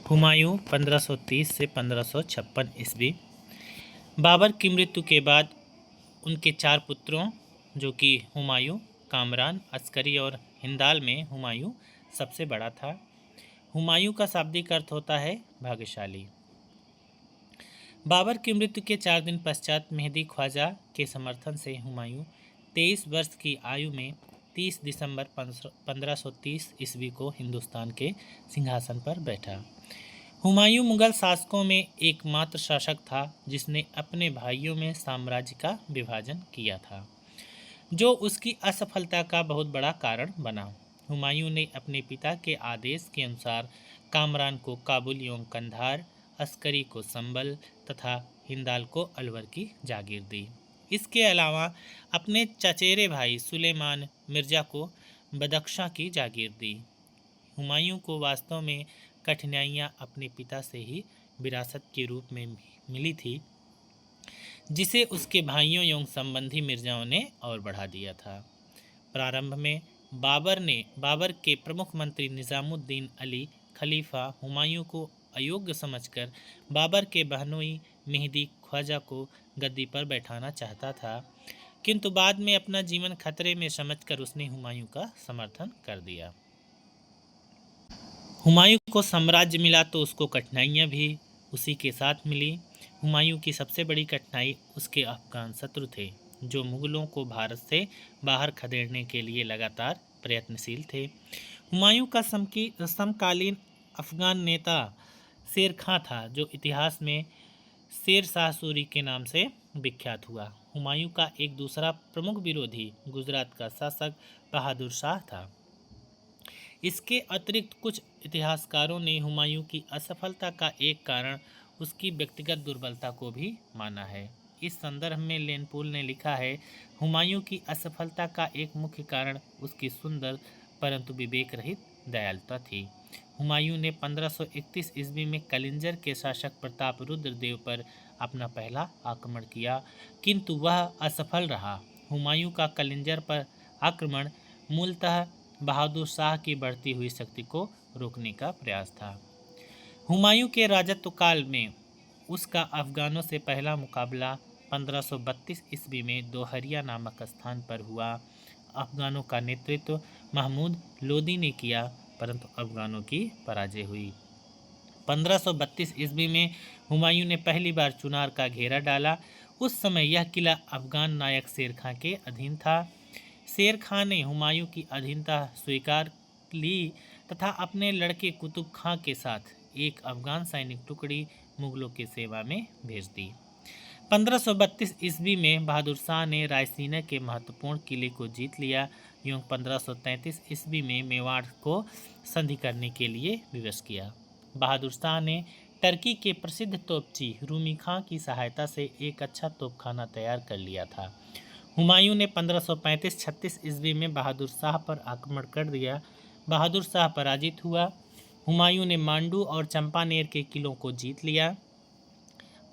हुमायूं 1530 से 1556 ईस्वी। बाबर की मृत्यु के बाद उनके 4 पुत्रों जो कि हुमायूं, कामरान, अस्करी और हिंदाल में हुमायूं सबसे बड़ा था। हुमायूं का शाब्दिक अर्थ होता है भाग्यशाली। बाबर की मृत्यु के 4 दिन पश्चात मेहदी ख्वाजा के समर्थन से हुमायूं 23 वर्ष की आयु में 30 दिसंबर 1530 ईस्वी को हिंदुस्तान के सिंहासन पर बैठा। हुमायूं मुगल शासकों में एकमात्र शासक था जिसने अपने भाइयों में साम्राज्य का विभाजन किया था, जो उसकी असफलता का बहुत बड़ा कारण बना। हुमायूं ने अपने पिता के आदेश के अनुसार कामरान को काबुल एवं कंधार, अस्करी को संबल तथा हिंदाल को अलवर की जागीर दी। इसके अलावा अपने चचेरे भाई सुलेमान मिर्जा को बदख्शां की जागीर दी। हुमायूं को वास्तव में कठिनाइयां अपने पिता से ही विरासत के रूप में मिली थी, जिसे उसके भाइयों एवं संबंधी मिर्जाओं ने और बढ़ा दिया था। प्रारंभ में बाबर के प्रमुख मंत्री निजामुद्दीन अली खलीफा हुमायूं को अयोग्य समझकर बाबर के बहनोई मेहदी ख्वाजा को गद्दी पर बैठाना चाहता था, किंतु बाद में अपना जीवन खतरे में समझकर उसने हुमायूं का समर्थन कर दिया। हुमायूं को साम्राज्य मिला तो उसको कठिनाइयां भी उसी के साथ मिली। हुमायूं की सबसे बड़ी कठिनाई उसके अफगान शत्रु थे, जो मुगलों को भारत से बाहर खदेड़ने के लिए लगातार प्रयत्नशील थे। हुमायूं का समकालीन अफगान नेता शेर खां था, जो इतिहास में शेर शाह सूरी के नाम से विख्यात हुआ। हुमायूं का एक दूसरा प्रमुख विरोधी गुजरात का शासक बहादुर शाह था। इसके अतिरिक्त कुछ इतिहासकारों ने हुमायूं की असफलता का एक कारण उसकी व्यक्तिगत दुर्बलता को भी माना है। इस संदर्भ में लेनपूल ने लिखा है, हुमायूं की असफलता का एक मुख्य कारण उसकी सुंदर परंतु विवेक रहित दयालुता थी। हुमायूं ने 1531 ईस्वी में कलिंजर के शासक प्रताप रुद्र देव पर अपना पहला आक्रमण किया, किंतु वह असफल रहा। हुमायूं का कलिंजर पर आक्रमण मूलतः बहादुर शाह की बढ़ती हुई शक्ति को रोकने का प्रयास था। हुमायूं के राजत्व काल में उसका अफगानों से पहला मुकाबला 1532 ईस्वी में दोहरिया नामक स्थान पर हुआ। अफगानों का नेतृत्व महमूद लोदी ने किया, परंतु अफगानों की पराजय हुई। 1532 ईस्वी में हुमायूं ने पहली बार चुनार का घेरा डाला। उस समय यह किला अफगान नायक शेर खां के अधीन था। शेर खां ने हुमायूं की अधीनता स्वीकार ली तथा अपने लड़के कुतुब खां के साथ एक अफगान सैनिक टुकड़ी मुगलों की सेवा में भेज दी। 1532 ईस्वी में बहादुर शाह ने रायसीना के महत्वपूर्ण किले को जीत लिया एवं 1533 ईस्वी में मेवाड़ को संधि करने के लिए विवश किया। बहादुर शाह ने टर्की के प्रसिद्ध तोपची रूमी खां की सहायता से एक अच्छा तोपखाना तैयार कर लिया था। हुमायूं ने 1535-36 ईस्वी में बहादुर शाह पर आक्रमण कर दिया। बहादुर शाह पराजित हुआ। हुमायूं ने मांडू और चंपानेर के किलों को जीत लिया।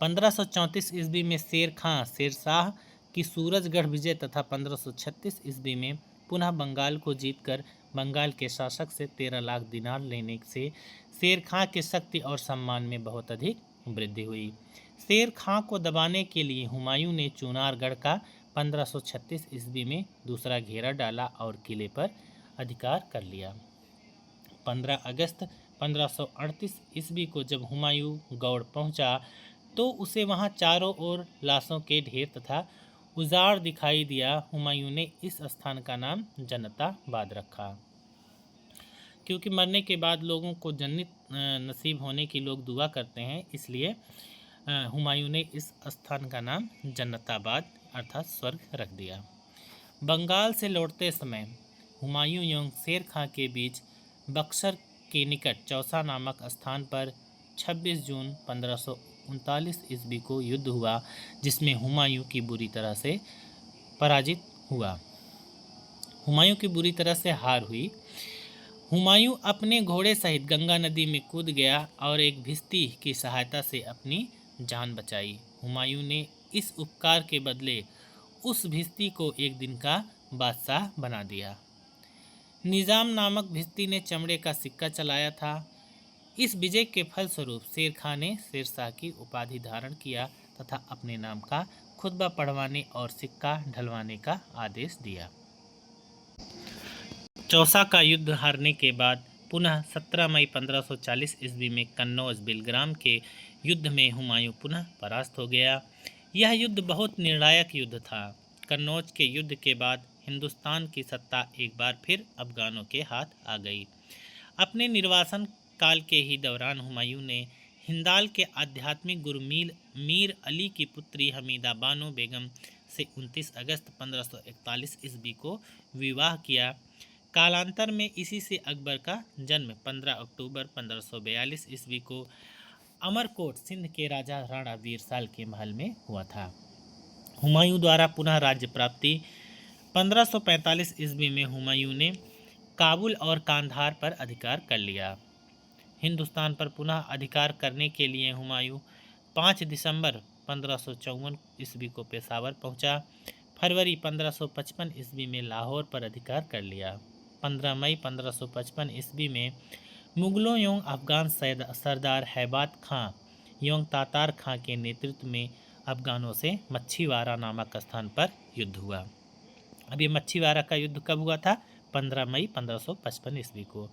1534 ईस्वी में शेर खां शेरशाह की सूरजगढ़ विजय तथा 1536 ईस्वी में पुनः बंगाल को जीतकर बंगाल के शासक से 13 लाख दिनार लेने से शेर खां की शक्ति और सम्मान में बहुत अधिक वृद्धि हुई। शेर खां को दबाने के लिए हुमायूं ने चुनारगढ़ का 1536 ईस्वी में दूसरा घेरा डाला और किले पर अधिकार कर लिया। 15 अगस्त 1538 ईस्वी को जब हुमायूं गौड़ पहुंचा तो उसे वहां चारों ओर लाशों के ढेर तथा उजाड़ दिखाई दिया। हुमायूं ने इस स्थान का नाम जन्नताबाद रखा, क्योंकि मरने के बाद लोगों को जन्नत नसीब होने की लोग दुआ करते हैं, इसलिए हुमायूं ने इस स्थान का नाम जन्नताबाद अर्थात स्वर्ग रख दिया। बंगाल से लौटते समय हुमायूं एवं शेर खां के बीच बक्सर के निकट चौसा नामक स्थान पर 26 जून 1539 ईस्वी को युद्ध हुआ, जिसमें हुमायूं की बुरी तरह से पराजित हुआ। हुमायूं की बुरी तरह से हार हुई। हुमायूं अपने घोड़े सहित गंगा नदी में कूद गया और एक भिश्ती की सहायता से अपनी जान बचाई। हुमायूं ने इस उपकार के बदले उस भिश्ती को एक दिन का बादशाह बना दिया। निजाम नामक भिश्ती ने चमड़े का सिक्का चलाया था। इस विजय के फलस्वरूप शेर खां ने शेरशाह की उपाधि धारण किया तथा अपने नाम का खुतबा पढ़वाने और सिक्का ढलवाने का आदेश दिया। चौसा का युद्ध हारने के बाद पुनः 17 मई 1540 ईस्वी में कन्नौज बिलग्राम के युद्ध में हुमायूं पुनः परास्त हो गया। यह युद्ध बहुत निर्णायक युद्ध था। कन्नौज के युद्ध के बाद हिंदुस्तान की सत्ता एक बार फिर अफगानों के हाथ आ गई। अपने निर्वासन काल के ही दौरान हुमायूं ने हिंदाल के आध्यात्मिक गुरु मीर अली की पुत्री हमीदा बानो बेगम से 29 अगस्त 1541 ईस्वी को विवाह किया। कालांतर में इसी से अकबर का जन्म 15 अक्टूबर 1542 ईस्वी को अमरकोट सिंध के राजा राणा वीरसाल के महल में हुआ था। हुमायूं द्वारा पुनः राज्य प्राप्ति 1545 ईस्वी में हुमायूं ने काबुल और कांधार पर अधिकार कर लिया। हिंदुस्तान पर पुनः अधिकार करने के लिए हुमायूं 5 दिसंबर 1554 ईस्वी को पेशावर पहुंचा। फरवरी 1555 ईस्वी में लाहौर पर अधिकार कर लिया। 15 मई 1555 ईस्वी में मुगलों एवं अफगान सरदार हैबात खां एवं तातार खां के नेतृत्व में अफगानों से मच्छीवाड़ा नामक स्थान पर युद्ध हुआ। अब ये मच्छीवाड़ा का युद्ध कब हुआ था? 15 मई 1555 ईस्वी को।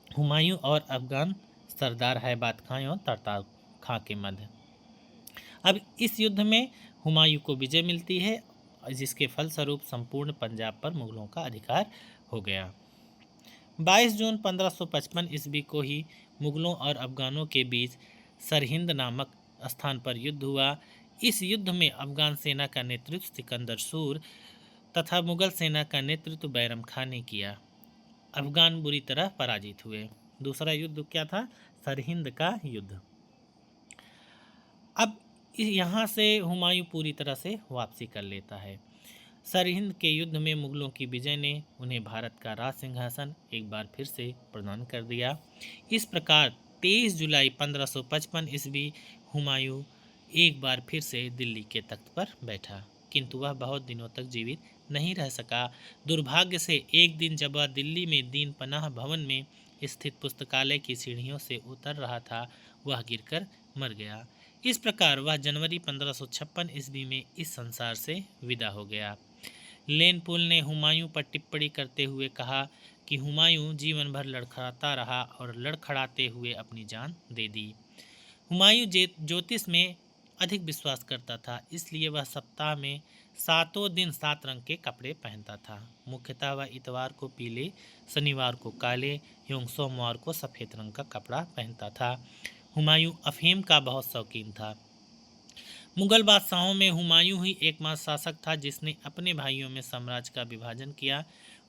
हुमायूं और अफगान सरदार हैबात खां एवं तातार खां के मध्य। अब इस युद्ध में हुमायूं को विजय मिलती है, जिसके फलस्वरूप संपूर्ण पंजाब पर मुगलों का अधिकार हो गया। 22 जून 1555 ईस्वी को ही मुगलों और अफगानों के बीच सरहिंद नामक स्थान पर युद्ध हुआ। इस युद्ध में अफगान सेना का नेतृत्व सिकंदर सूर तथा मुगल सेना का नेतृत्व बैरम खां ने किया। अफगान बुरी तरह पराजित हुए। दूसरा युद्ध क्या था? सरहिंद का युद्ध। अब यहाँ से हुमायूं पूरी तरह से वापसी कर लेता है। सरहिंद के युद्ध में मुगलों की विजय ने उन्हें भारत का राज सिंहासन एक बार फिर से प्रदान कर दिया। इस प्रकार 23 जुलाई 1555 ईस्वी हुमायूं एक बार फिर से दिल्ली के तख्त पर बैठा, किंतु वह बहुत दिनों तक जीवित नहीं रह सका। दुर्भाग्य से एक दिन जब वह दिल्ली में दीन पनाह भवन में स्थित पुस्तकालय की सीढ़ियों से उतर रहा था, वह गिरकर मर गया। इस प्रकार वह जनवरी 1556 ईस्वी में इस संसार से विदा हो गया। लेनपुल ने हुमायूं पर टिप्पणी करते हुए कहा कि हुमायूं जीवन भर लड़खड़ाता रहा और लड़खड़ाते हुए अपनी जान दे दी। हुमायूं ज्योतिष में अधिक विश्वास करता था, इसलिए वह सप्ताह में 7 दिन 7 रंग के कपड़े पहनता था। मुख्यतः वह इतवार को पीले, शनिवार को काले एवं सोमवार को सफ़ेद रंग का कपड़ा पहनता था। हुमायूं अफीम का बहुत शौकीन था। मुगल बादशाहों में हुमायूं ही एकमात्र शासक था जिसने अपने भाइयों में साम्राज्य का विभाजन किया।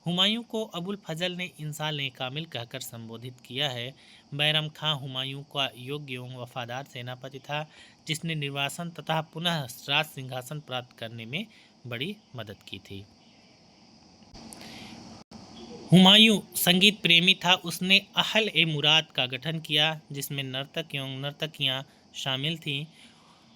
हुमायूं को अबुल फजल ने इंसान कामिल कहकर संबोधित किया है। बैरम खां हुमायूं का योग्य एवं वफादार सेनापति था, जिसने निर्वासन तथा पुनः राज सिंहासन प्राप्त करने में बड़ी मदद की थी। हुमायूं संगीत प्रेमी था। उसने अहल-ए-मुराद का गठन किया, जिसमें नर्तक एवं नर्तकियां शामिल थीं।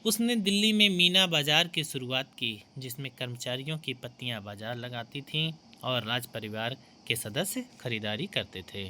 उसने दिल्ली में मीना बाजार की शुरुआत की, जिसमें कर्मचारियों की पत्नियां बाजार लगाती थीं और राज परिवार के सदस्य खरीदारी करते थे।